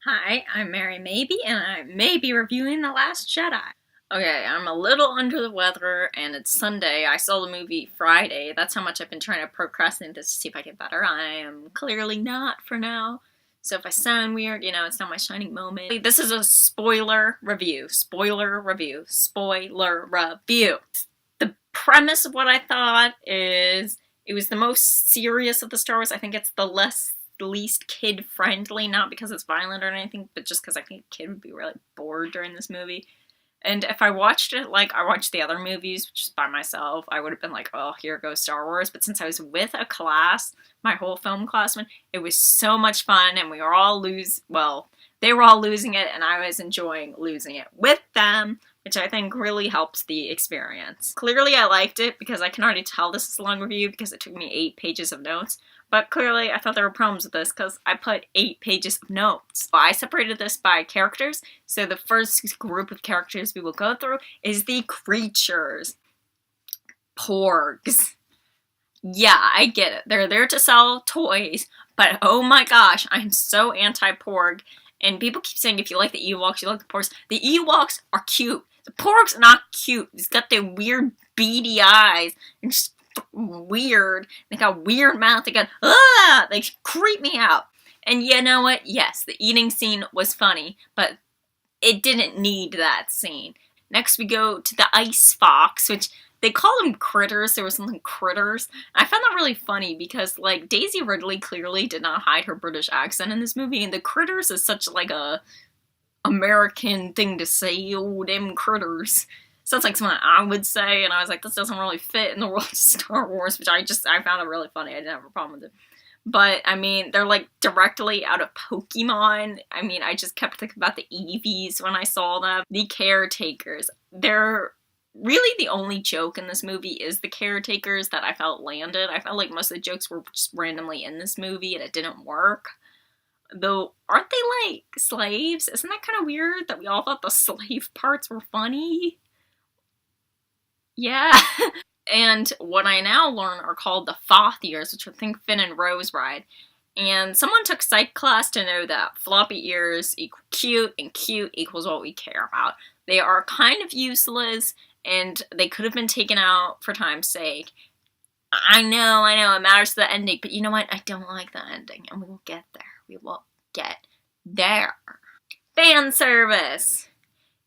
Hi, I'm Mary Maybe, and I may be reviewing The Last Jedi. Okay, I'm a little under the weather, and it's Sunday. I saw the movie Friday. That's how much I've been trying to procrastinate this to see if I get better. I am clearly not for now. So if I sound weird, it's not my shining moment. This is a spoiler review. Spoiler review. Spoiler review. The premise of what I thought is it was the most serious of the Star Wars. I think it's the least kid friendly, not because it's violent or anything, but just because I think a kid would be really bored during this movie. And if I watched it like I watched the other movies, just by myself, I would have been like, oh, here goes Star Wars. But since I was with a class, my whole film class, it was so much fun, and we were all they were all losing it, and I was enjoying losing it with them, which I think really helps the experience. Clearly I liked it, because I can already tell this is a long review because it took me 8 pages of notes. But clearly, I thought there were problems with this because I put 8 pages of notes. I separated this by characters, so the first group of characters we will go through is the creatures. Porgs. Yeah, I get it. They're there to sell toys, but oh my gosh, I'm so anti-Porg. And people keep saying if you like the Ewoks, you like the Porgs. The Ewoks are cute. The Porgs are not cute. He's got their weird beady eyes and just weird. They got weird mouth. They creep me out. And you know what? Yes, the eating scene was funny, but it didn't need that scene. Next we go to the ice fox, which they call them critters. There was something critters. I found that really funny because, like, Daisy Ridley clearly did not hide her British accent in this movie, and the critters is such, like, a American thing to say. Oh, them critters. Sounds like something I would say, and I was like, this doesn't really fit in the world of Star Wars, which I found it really funny. I didn't have a problem with it. But, I mean, they're, like, directly out of Pokemon. I mean, I just kept thinking about the Eevees when I saw them. The caretakers. They're really the only joke in this movie is the caretakers that I felt landed. I felt like most of the jokes were just randomly in this movie, and it didn't work. Though, aren't they, like, slaves? Isn't that kind of weird that we all thought the slave parts were funny? Yeah. And what I now learn are called the Fathiers, which I think Finn and Rose ride. And someone took psych class to know that floppy ears equal cute, and cute equals what we care about. They are kind of useless, and they could have been taken out for time's sake. I know, it matters to the ending, but you know what? I don't like the ending, and we will get there. We will get there. Fan service!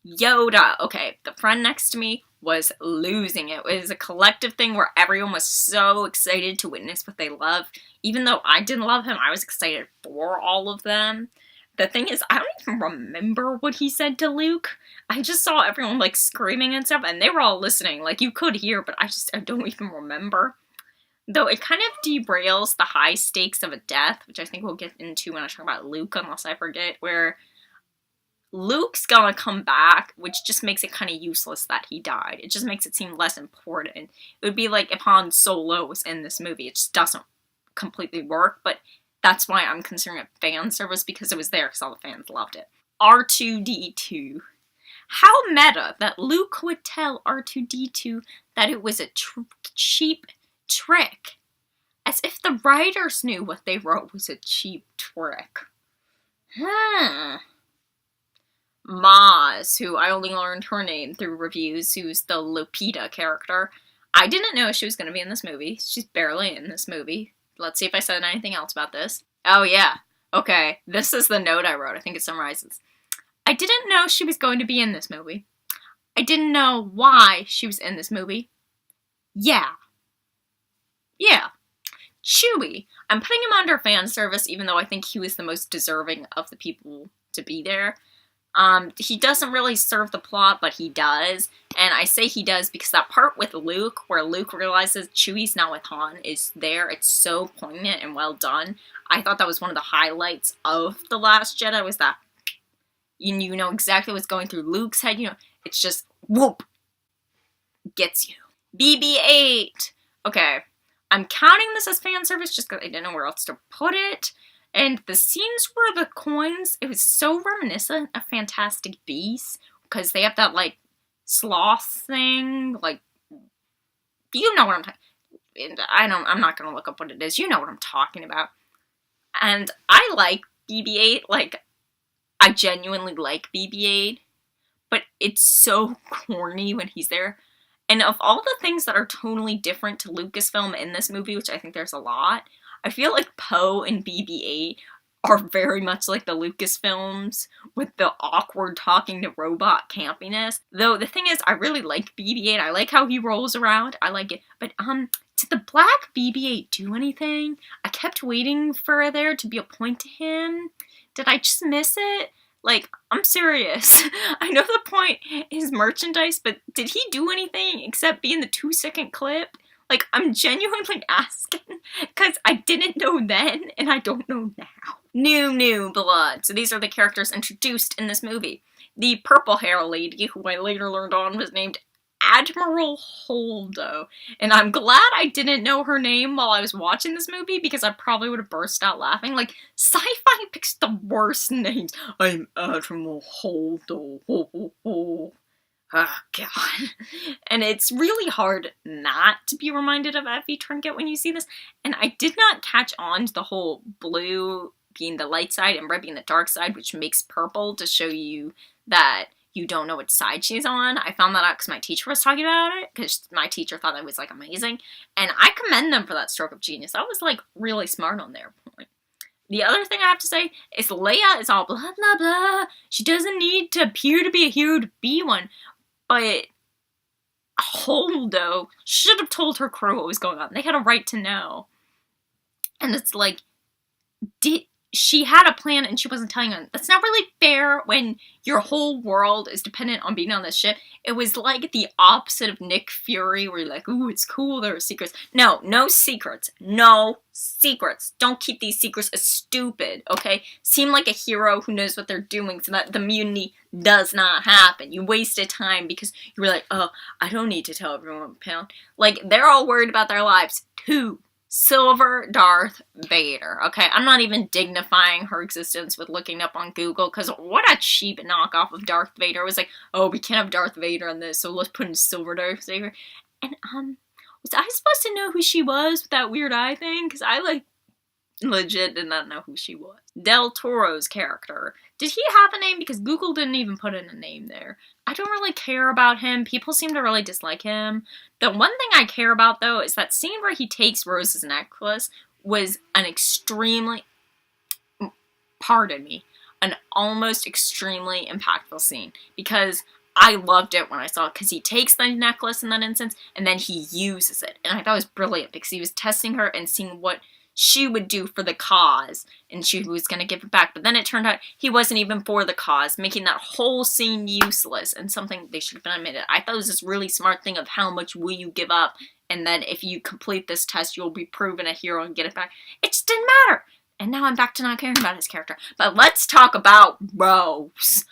Yoda. Okay, the friend next to me was losing it. It was a collective thing where everyone was so excited to witness what they love. Even though I didn't love him, I was excited for all of them. The thing is, I don't even remember what he said to Luke. I just saw everyone, like, screaming and stuff, and they were all listening. Like, you could hear, but I don't even remember. Though it kind of derails the high stakes of a death, which I think we'll get into when I talk about Luke, unless I forget, where Luke's gonna come back, which just makes it kind of useless that he died. It just makes it seem less important. It would be like if Han Solo was in this movie. It just doesn't completely work, but that's why I'm considering it fan service, because it was there because all the fans loved it. R2-D2. How meta that Luke would tell R2-D2 that it was a cheap trick. As if the writers knew what they wrote was a cheap trick. Maz, who I only learned her name through reviews, who's the Lupita character. I didn't know she was going to be in this movie. She's barely in this movie. Let's see if I said anything else about this. Oh, yeah. Okay, this is the note I wrote. I think it summarizes. I didn't know she was going to be in this movie. I didn't know why she was in this movie. Yeah. Chewie. I'm putting him under fan service, even though I think he was the most deserving of the people to be there. He doesn't really serve the plot, but he does. And I say he does because that part with Luke, where Luke realizes Chewie's not with Han, is there. It's so poignant and well done. I thought that was one of the highlights of The Last Jedi, was that you know exactly what's going through Luke's head. It's just, whoop, gets you. BB-8. Okay, I'm counting this as fan service just because I didn't know where else to put it. And the scenes where the coins, it was so reminiscent of Fantastic Beasts, because they have that, like, sloth thing, like, you know what I'm talking, I'm not gonna look up what it is, you know what I'm talking about. And I like BB-8, like, I genuinely like BB-8, but it's so corny when he's there. And of all the things that are totally different to Lucasfilm in this movie, which I think there's a lot, I feel like Poe and BB-8 are very much like the Lucasfilms with the awkward talking to robot campiness. Though the thing is, I really like BB-8. I like how he rolls around. I like it. But did the black BB-8 do anything? I kept waiting for there to be a point to him. Did I just miss it? Like, I'm serious. I know the point is merchandise, but did he do anything except be in the 2-second clip? Like, I'm genuinely asking, because I didn't know then, and I don't know now. New blood. So these are the characters introduced in this movie. The purple hair lady, who I later learned on was named Admiral Holdo. And I'm glad I didn't know her name while I was watching this movie, because I probably would have burst out laughing. Like, sci-fi picks the worst names. I'm Admiral Holdo. Oh, God. And it's really hard not to be reminded of Effie Trinket when you see this. And I did not catch on to the whole blue being the light side and red being the dark side, which makes purple to show you that you don't know which side she's on. I found that out because my teacher was talking about it, because my teacher thought it was, like, amazing. And I commend them for that stroke of genius. That was, like, really smart on their point. The other thing I have to say is Leia is all blah, blah, blah. She doesn't need to appear to be a hero to be one. But Holdo should have told her crew what was going on. They had a right to know. And it's like, she had a plan and she wasn't telling them. That's not really fair when your whole world is dependent on being on this ship. It was like the opposite of Nick Fury, where you're like, ooh, it's cool, there are secrets. No secrets. No secrets. Don't keep these secrets as stupid, okay? Seem like a hero who knows what they're doing so that the mutiny does not happen. You wasted time because you were like, oh, I don't need to tell everyone, pound. Like, they're all worried about their lives, too. Silver Darth Vader. Okay, I'm not even dignifying her existence with looking up on Google, because what a cheap knockoff of Darth Vader. It was like, oh, we can't have Darth Vader in this, so let's put in Silver Darth Vader. And, was I supposed to know who she was with that weird eye thing? Because I, like, legit did not know who she was. Del Toro's character. Did he have a name? Because Google didn't even put in a name there. I don't really care about him. People seem to really dislike him. The one thing I care about, though, is that scene where he takes Rose's necklace was an extremely, an almost extremely impactful scene. Because I loved it when I saw it, because he takes the necklace in that instance, and then he uses it. And I thought it was brilliant, because he was testing her and seeing what she would do for the cause, and she was going to give it back. But then it turned out he wasn't even for the cause, making that whole scene useless, and something they should have been admitted. I thought it was this really smart thing of how much will you give up, and then if you complete this test, you'll be proven a hero and get it back. It just didn't matter. And now I'm back to not caring about his character. But let's talk about Rose.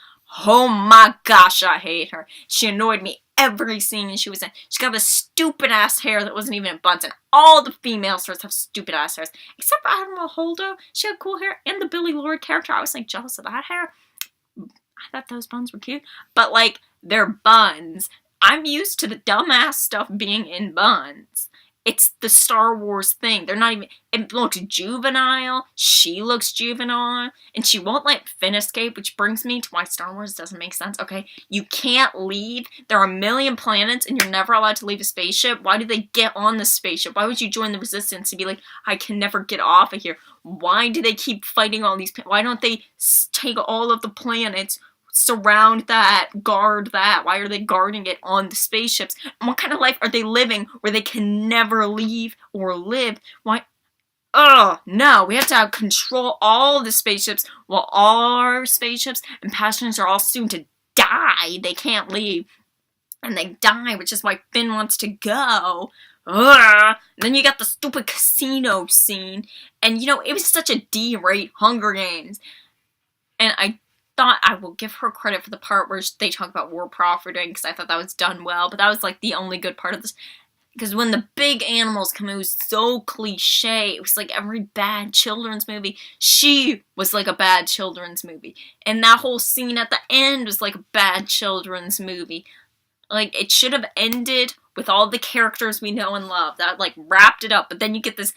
Oh my gosh, I hate her. She annoyed me every scene she was in. She got this stupid ass hair that wasn't even in buns, and all the female stars have stupid ass hairs. Except for Admiral Holdo, she had cool hair, and the Billy Lord character, I was like jealous of that hair. I thought those buns were cute, but like, they're buns. I'm used to the dumbass stuff being in buns. It's the Star Wars thing. They're not even, it looks juvenile, she looks juvenile, and she won't let Finn escape, which brings me to why Star Wars doesn't make sense, okay? You can't leave. There are a million planets, and you're never allowed to leave a spaceship. Why do they get on the spaceship? Why would you join the Resistance to be like, I can never get off of here? Why do they keep fighting all these, why don't they take all of the planets, surround that, guard that? Why are they guarding it on the spaceships? And what kind of life are they living where they can never leave or live? Why? Oh, no, we have to control all the spaceships while all our spaceships and passengers are all soon to die. They can't leave. And they die, which is why Finn wants to go. Ugh. And then you got the stupid casino scene. And, you know, it was such a D-rate Hunger Games. And I thought I will give her credit for the part where they talk about war profiting, because I thought that was done well, but that was like the only good part of this, because when the big animals come, it was so cliche. It was like every bad children's movie. She was like a bad children's movie, and that whole scene at the end was like a bad children's movie. Like, it should have ended with all the characters we know and love. That, like, wrapped it up, but then you get this,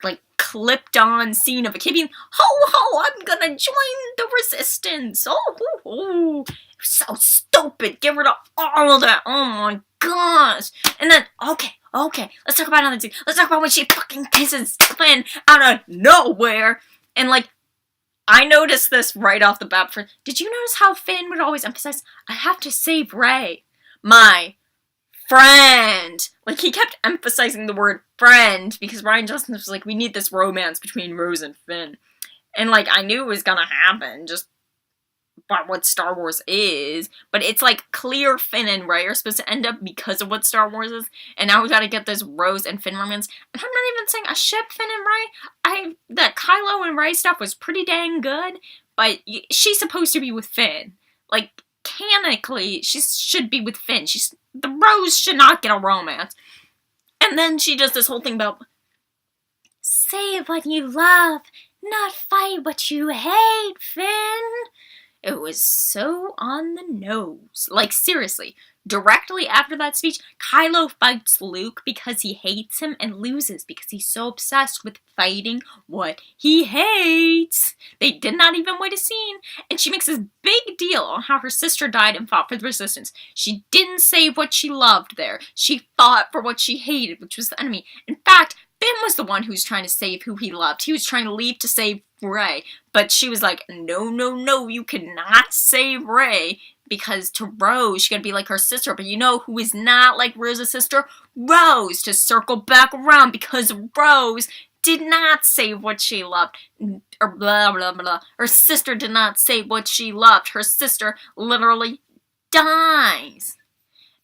like, clipped on scene of a kid being, ho ho, I'm gonna join the resistance. Oh, ho, ho. It was so stupid. Get rid of all of that. Oh my gosh. And then, okay, let's talk about another thing. Let's talk about when she fucking kisses Finn out of nowhere. And like, I noticed this right off the bat. Did you notice how Finn would always emphasize, I have to save Rey, my friend? Like, he kept emphasizing the word friend because Rian Johnson was like, we need this romance between Rose and Finn. And like, I knew it was gonna happen just by what Star Wars is, but it's like clear Finn and Rey are supposed to end up because of what Star Wars is, and now we gotta get this Rose and Finn romance. And I'm not even saying I ship Finn and Rey. That Kylo and Rey stuff was pretty dang good, but she's supposed to be with Finn. Like, canonically, she should be with Finn. The Rose should not get a romance. And then she does this whole thing about save what you love, not fight what you hate, Finn. It was so on the nose. Like, seriously, directly after that speech, Kylo fights Luke because he hates him and loses because he's so obsessed with fighting what he hates. They did not even wait a scene, and she makes this big deal on how her sister died and fought for the resistance. She didn't save what she loved there. She fought for what she hated, which was the enemy. In fact, Finn was the one who was trying to save who he loved. He was trying to leave to save Rey, but she was like, no, you cannot save Rey, because to Rose, she's gonna be like her sister, but you know who is not like Rose's sister? Rose, to circle back around, because Rose did not save what she loved, or blah, blah, blah. Her sister did not save what she loved. Her sister literally dies.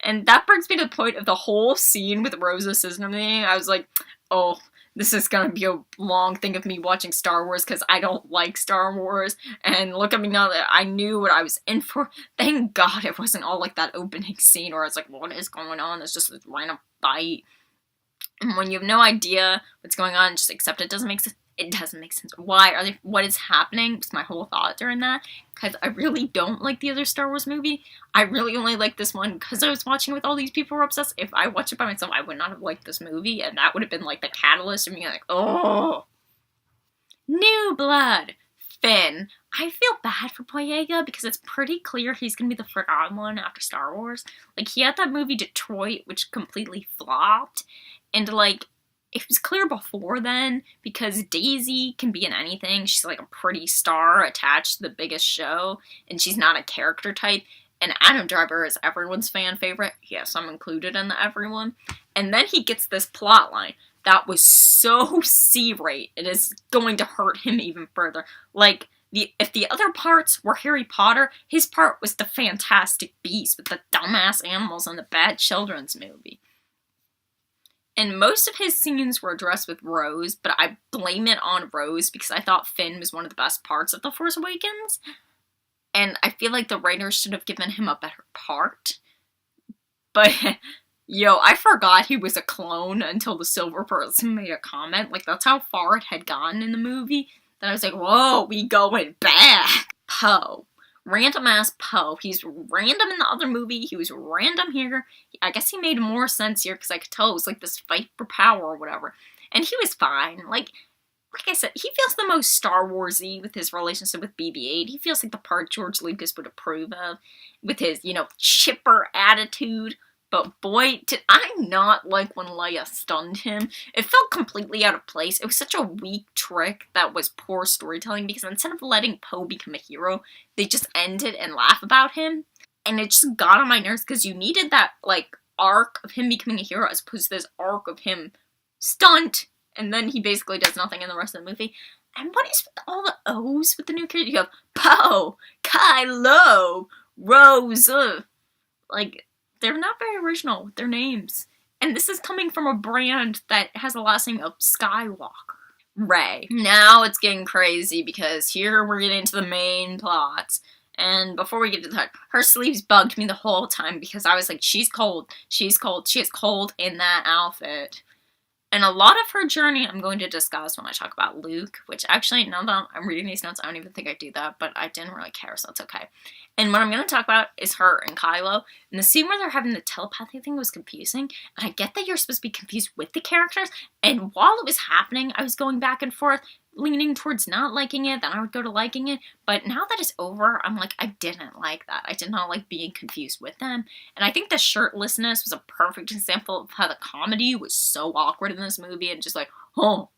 And that brings me to the point of the whole scene with Rose's sister and everything. I was like, oh, this is gonna be a long thing of me watching Star Wars because I don't like Star Wars. And look at me now that I knew what I was in for. Thank God it wasn't all like that opening scene where I was like, what is going on? It's just this random fight. And when you have no idea what's going on, just accept it. Doesn't make sense. It doesn't make sense. What is happening? Was my whole thought during that. Because I really don't like the other Star Wars movie. I really only like this one because I was watching with all these people who are obsessed. If I watched it by myself, I would not have liked this movie. And that would have been like the catalyst of me like, oh. New blood. Finn. I feel bad for Boyega because it's pretty clear he's going to be the forgotten one after Star Wars. Like, he had that movie Detroit, which completely flopped. And like, it was clear before then, because Daisy can be in anything. She's like a pretty star attached to the biggest show, and she's not a character type. And Adam Driver is everyone's fan favorite. Yes, I'm included in the everyone. And then he gets this plot line that was so C-rate, it is going to hurt him even further. Like, if the other parts were Harry Potter, his part was the Fantastic Beasts with the dumbass animals and the bad children's movie. And most of his scenes were addressed with Rose, but I blame it on Rose because I thought Finn was one of the best parts of The Force Awakens. And I feel like the writers should have given him a better part. But, yo, I forgot he was a clone until the Silver Person made a comment. Like, that's how far it had gone in the movie. That I was like, whoa, we going back. Poe. Random ass Poe. He's random in the other movie. He was random here. I guess he made more sense here because I could tell it was like this fight for power or whatever. And he was fine. Like I said, he feels the most Star Wars-y with his relationship with BB-8. He feels like the part George Lucas would approve of with his, chipper attitude. But boy, did I not like when Leia stunned him. It felt completely out of place. It was such a weak trick that was poor storytelling because instead of letting Poe become a hero, they just end it and laugh about him. And it just got on my nerves because you needed that, arc of him becoming a hero as opposed to this arc of him stunt, and then he basically does nothing in the rest of the movie. And what is with all the O's with the new character? You have Poe, Kylo, Rose, they're not very original with their names. And this is coming from a brand that has the last name of Skywalker. Rey. Now it's getting crazy because here we're getting into the main plots. And before we get to that, her sleeves bugged me the whole time because I was like, she's cold. She is cold in that outfit. And a lot of her journey I'm going to discuss when I talk about Luke, which actually, now that I'm reading these notes, I don't even think I do that, but I didn't really care, so it's okay. And what I'm going to talk about is her and Kylo. And the scene where they're having the telepathy thing was confusing. And I get that you're supposed to be confused with the characters. And while it was happening, I was going back and forth, leaning towards not liking it, then I would go to liking it. But now that it's over, I'm like, I didn't like that. I did not like being confused with them. And I think the shirtlessness was a perfect example of how the comedy was so awkward in this movie and just like, oh,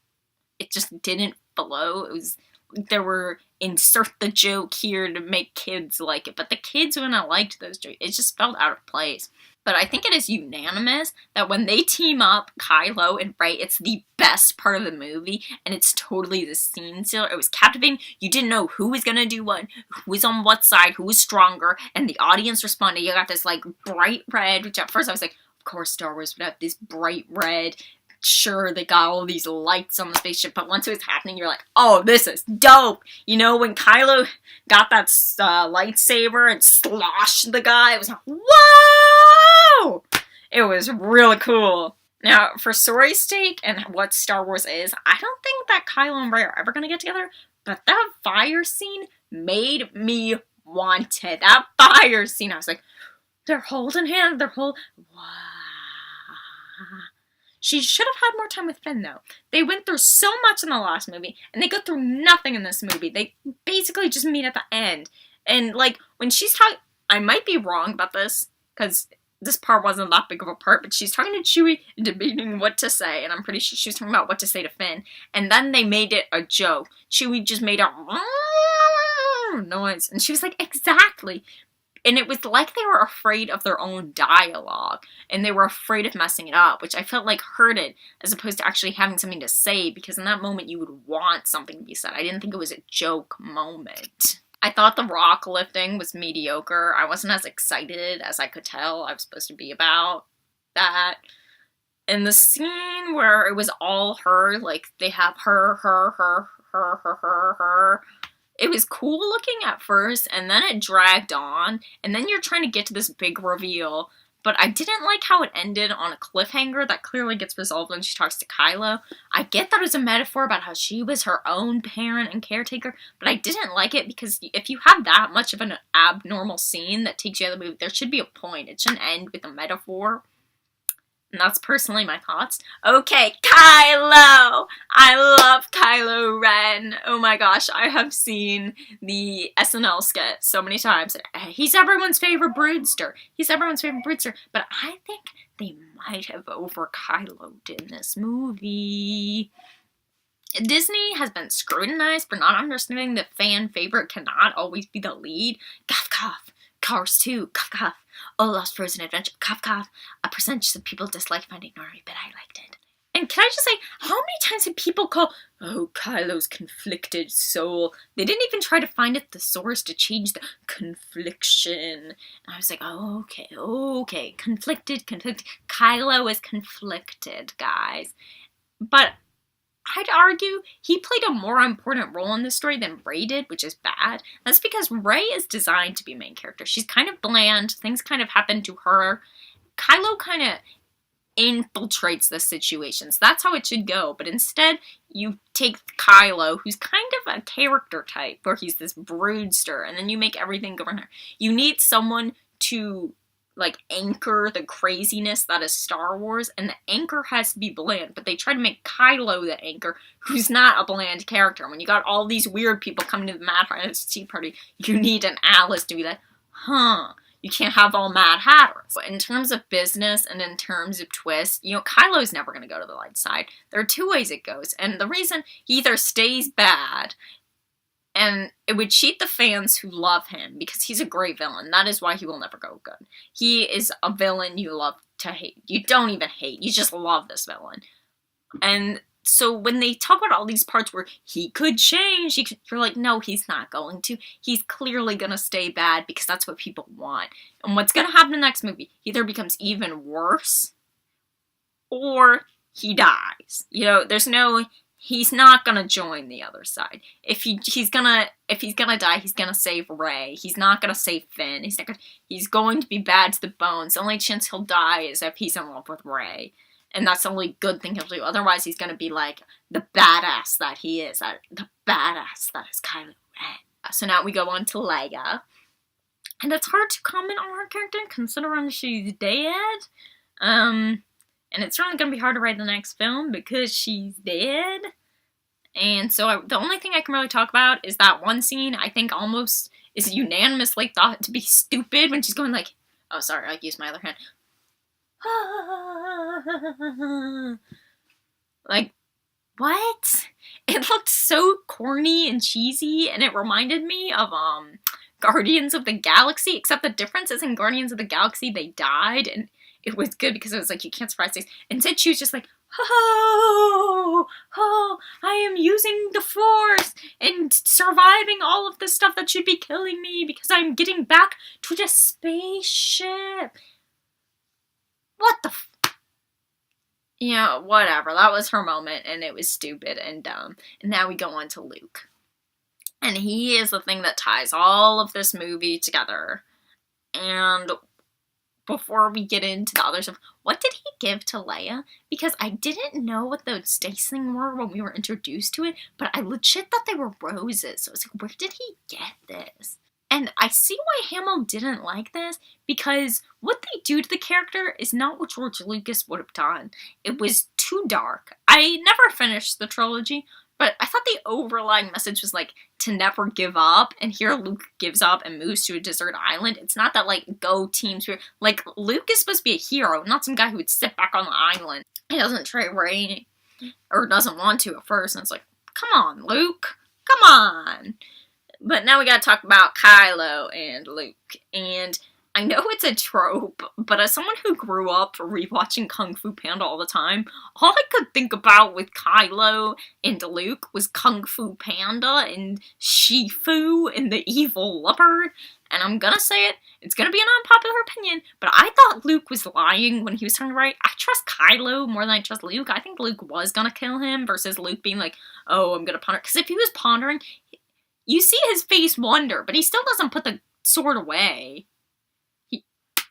it just didn't flow. It was, there were insert the joke here to make kids like it, but the kids wouldn't have liked those jokes. It just felt out of place. But I think it is unanimous that when they team up, Kylo and Rey, it's the best part of the movie, and it's totally the scene stealer. It was captivating. You didn't know who was gonna do what, who was on what side, who was stronger, and the audience responded. You got this, like, bright red, which at first I was like, of course Star Wars would have this bright red. Sure, they got all these lights on the spaceship, but once it was happening, you're like, oh, this is dope. You know, when Kylo got that lightsaber and sloshed the guy, it was like, whoa! It was really cool. Now, for story's sake and what Star Wars is, I don't think that Kylo and Rey are ever going to get together, but that fire scene made me want it. That fire scene, I was like, they're holding hands, wow. She should have had more time with Finn, though. They went through so much in the last movie, and they go through nothing in this movie. They basically just meet at the end. And, like, when she's talking... I might be wrong about this, because this part wasn't that big of a part, but she's talking to Chewie and debating what to say, and I'm pretty sure she was talking about what to say to Finn. And then they made it a joke. Chewie just made a noise, and she was like, exactly. And it was like they were afraid of their own dialogue, and they were afraid of messing it up, which I felt like hurt it, as opposed to actually having something to say, because in that moment you would want something to be said. I didn't think it was a joke moment. I thought the rock lifting was mediocre. I wasn't as excited as I could tell I was supposed to be about that. And the scene where it was all her, like, they have her, it was cool looking at first, and then it dragged on, and then you're trying to get to this big reveal, but I didn't like how it ended on a cliffhanger that clearly gets resolved when she talks to Kylo. I get that it was a metaphor about how she was her own parent and caretaker, but I didn't like it because if you have that much of an abnormal scene that takes you out of the movie, there should be a point. It shouldn't end with a metaphor. And that's personally my thoughts. Okay, Kylo! I love Kylo Ren. Oh my gosh, I have seen the SNL skit so many times. He's everyone's favorite broodster. He's everyone's favorite broodster. But I think they might have over Kylo'd in this movie. Disney has been scrutinized for not understanding that fan favorite cannot always be the lead. Cough, cough. Cars 2, cough, cough. Olaf's Frozen Adventure, cough, cough. A percentage of people dislike Finding Dory, but I liked it. And can I just say, how many times did people call, oh, Kylo's conflicted soul? They didn't even try to find a thesaurus to change the confliction. And I was like, oh, okay, conflicted. Kylo is conflicted, guys. But I'd argue he played a more important role in this story than Rey did, which is bad. That's because Rey is designed to be a main character. She's kind of bland. Things kind of happen to her. Kylo kind of infiltrates the situations. That's how it should go. But instead, you take Kylo, who's kind of a character type, where he's this broodster, and then you make everything go on her. You need someone to, like, anchor the craziness that is Star Wars, and the anchor has to be bland, but they try to make Kylo the anchor, who's not a bland character. When you got all these weird people coming to the Mad Hatter's Tea Party, you need an Alice to be like, huh, you can't have all Mad Hatters. But in terms of business and in terms of twists, you know, Kylo's never going to go to the light side. There are two ways it goes, and the reason he either stays bad, and it would cheat the fans who love him, because he's a great villain. That is why he will never go good. He is a villain you love to hate. You don't even hate. You just love this villain. And so when they talk about all these parts where he could change, you're like, no, he's not going to. He's clearly going to stay bad because that's what people want. And what's going to happen in the next movie? He either becomes even worse or he dies. You know, there's no... He's not gonna join the other side. If he's gonna die, he's gonna save Rey. He's not gonna save Finn. He's going to be bad to the bones. The only chance he'll die is if he's in love with Rey. And that's the only good thing he'll do. Otherwise, he's gonna be like the badass that he is. The badass that is Kylo Ren. So now we go on to Leia. And it's hard to comment on her character considering she's dead. And it's really gonna be hard to write the next film because she's dead. And so the only thing I can really talk about is that one scene I think almost is unanimously thought to be stupid when she's going like, oh sorry, I used my other hand. Like, what? It looked so corny and cheesy, and it reminded me of Guardians of the Galaxy, except the difference is in Guardians of the Galaxy they died, and it was good because it was like, you can't surprise things. Instead she was just like, oh, I am using the Force and surviving all of the stuff that should be killing me because I'm getting back to the spaceship. What the yeah, whatever. That was her moment, and it was stupid and dumb. And now we go on to Luke. And he is the thing that ties all of this movie together. And before we get into the other stuff, what did he give to Leia? Because I didn't know what those sticing were when we were introduced to it, but I legit thought they were roses. So I was like, where did he get this? And I see why Hamill didn't like this, because what they do to the character is not what George Lucas would have done. It was too dark. I never finished the trilogy, but I thought the overlying message was like, to never give up, and here Luke gives up and moves to a desert island. It's not that like, go team spirit. Like, Luke is supposed to be a hero, not some guy who would sit back on the island. He doesn't try Rey, or doesn't want to at first, and it's like, come on, Luke, come on. But now we gotta talk about Kylo and Luke, and I know it's a trope, but as someone who grew up rewatching Kung Fu Panda all the time, all I could think about with Kylo and Luke was Kung Fu Panda and Shifu and the evil leopard. And I'm gonna say it, it's gonna be an unpopular opinion, but I thought Luke was lying when he was telling right. I trust Kylo more than I trust Luke. I think Luke was gonna kill him versus Luke being like, oh, I'm gonna ponder. Because if he was pondering, you see his face wonder, but he still doesn't put the sword away.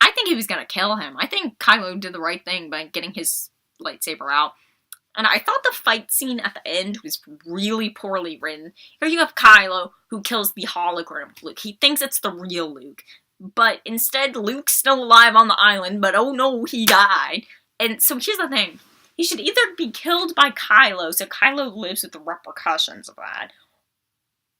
I think he was gonna kill him. I think Kylo did the right thing by getting his lightsaber out. And I thought the fight scene at the end was really poorly written. Here you have Kylo, who kills the hologram of Luke. He thinks it's the real Luke. But instead, Luke's still alive on the island, but oh no, he died. And so here's the thing. He should either be killed by Kylo, so Kylo lives with the repercussions of that,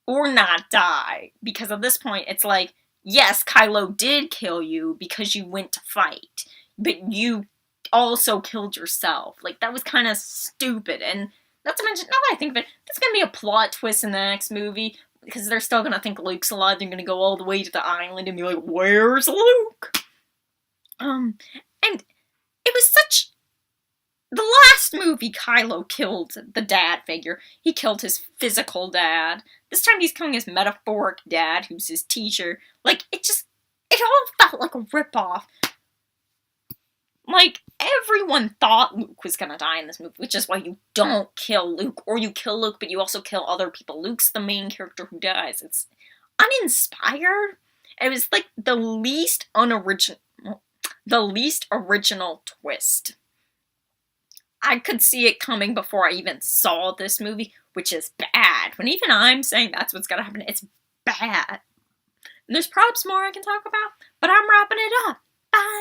or not die. Because at this point, it's like, yes, Kylo did kill you because you went to fight, but you also killed yourself. Like, that was kind of stupid, and not to mention, now that I think of it, there's gonna be a plot twist in the next movie, because they're still gonna think Luke's alive, they're gonna go all the way to the island and be like, where's Luke? And it was such... The last movie, Kylo killed the dad figure. He killed his physical dad. This time he's killing his metaphoric dad, who's his teacher. Like, it all felt like a ripoff. Like, everyone thought Luke was gonna die in this movie, which is why you don't kill Luke, or you kill Luke, but you also kill other people. Luke's the main character who dies. It's uninspired. It was like the least original twist. I could see it coming before I even saw this movie, which is bad. When even I'm saying that's what's gonna happen, it's bad. And there's perhaps more I can talk about, but I'm wrapping it up. Bye!